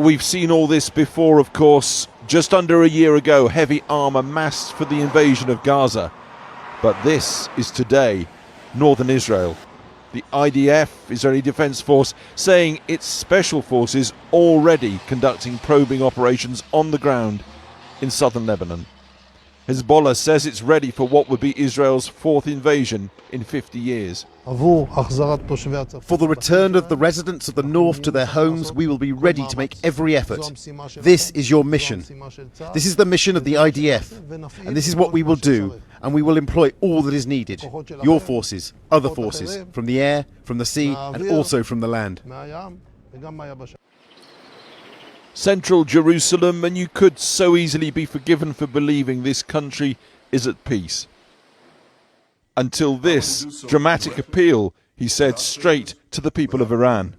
We've seen all this before, of course. Just under a year ago, heavy armour massed for the invasion of Gaza. But this is today, northern Israel. The IDF, Israeli Defense Force, saying its special forces already conducting probing operations on the ground in southern Lebanon. Hezbollah says it's ready for what would be Israel's fourth invasion in 50 years. For the return of the residents of the north to their homes, we will be ready to make every effort. This is your mission. This is the mission of the IDF, and this is what we will do, and we will employ all that is needed. Your forces, other forces, from the air, from the sea, and also from the land. Central Jerusalem, and you could so easily be forgiven for believing this country is at peace. Until this dramatic appeal, he said straight to the people of Iran.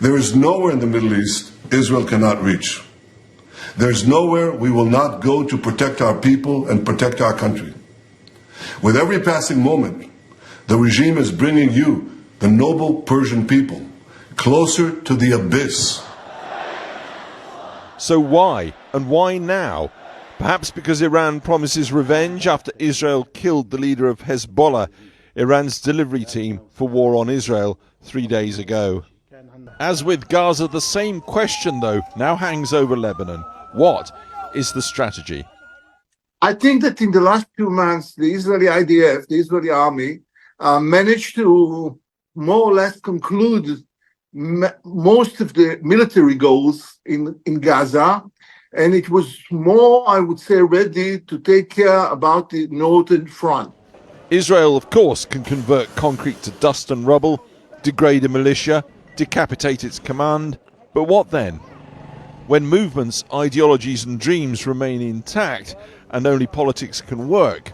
There is nowhere in the Middle East Israel cannot reach. There is nowhere we will not go to protect our people and protect our country. With every passing moment, the regime is bringing you, the noble Persian people, closer to the abyss. So why, and why now? Perhaps because Iran promises revenge after Israel killed the leader of Hezbollah, Iran's delivery team for war on Israel 3 days ago. As with Gaza, the same question, though, now hangs over Lebanon. What is the strategy? I think that in the last 2 months, the Israeli IDF, the Israeli army, managed to more or less conclude most of the military goals in Gaza, and it was more, I would say, ready to take care about the northern front. Israel, of course, can convert concrete to dust and rubble, degrade a militia, decapitate its command, but what then? When movements, ideologies and dreams remain intact and only politics can work,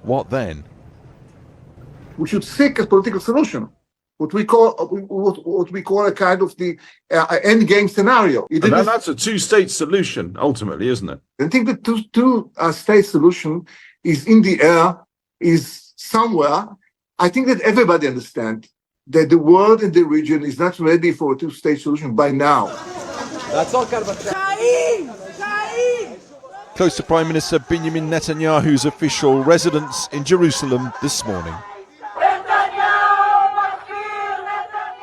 what then? We should seek a political solution. What we call a kind of the end game scenario. And that's a two-state solution, ultimately, isn't it? I think the two-state solution is in the air, is somewhere. I think that everybody understands that the world and the region is not ready for a two-state solution by now. That's all Close to Prime Minister Benjamin Netanyahu's official residence in Jerusalem this morning.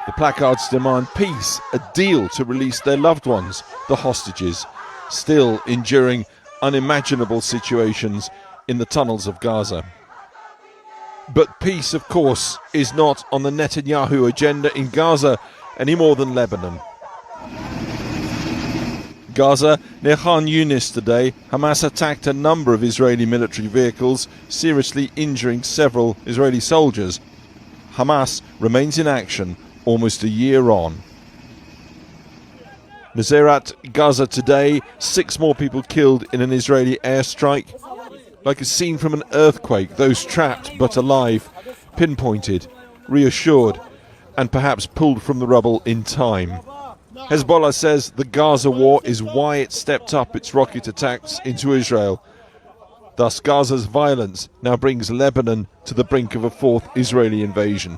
The placards demand peace, a deal to release their loved ones, the hostages, still enduring unimaginable situations in the tunnels of Gaza. But peace, of course, is not on the Netanyahu agenda in Gaza any more than Lebanon. Gaza, near Khan Yunis today, Hamas attacked a number of Israeli military vehicles, seriously injuring several Israeli soldiers. Hamas remains in action almost a year on. Mazerat, Gaza today, 6 more people killed in an Israeli airstrike. Like a scene from an earthquake, those trapped but alive, pinpointed, reassured, and perhaps pulled from the rubble in time. Hezbollah says the Gaza war is why it stepped up its rocket attacks into Israel. Thus, Gaza's violence now brings Lebanon to the brink of a fourth Israeli invasion.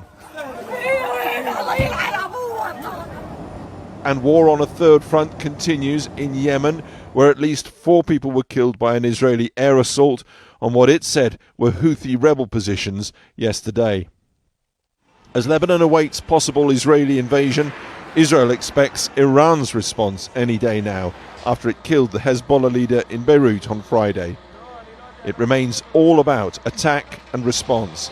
And war on a third front continues in Yemen, where at least 4 people were killed by an Israeli air assault on what it said were Houthi rebel positions yesterday. As Lebanon awaits possible Israeli invasion, Israel expects Iran's response any day now, after it killed the Hezbollah leader in Beirut on Friday. It remains all about attack and response,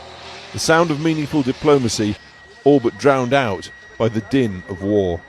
the sound of meaningful diplomacy all but drowned out by the din of war.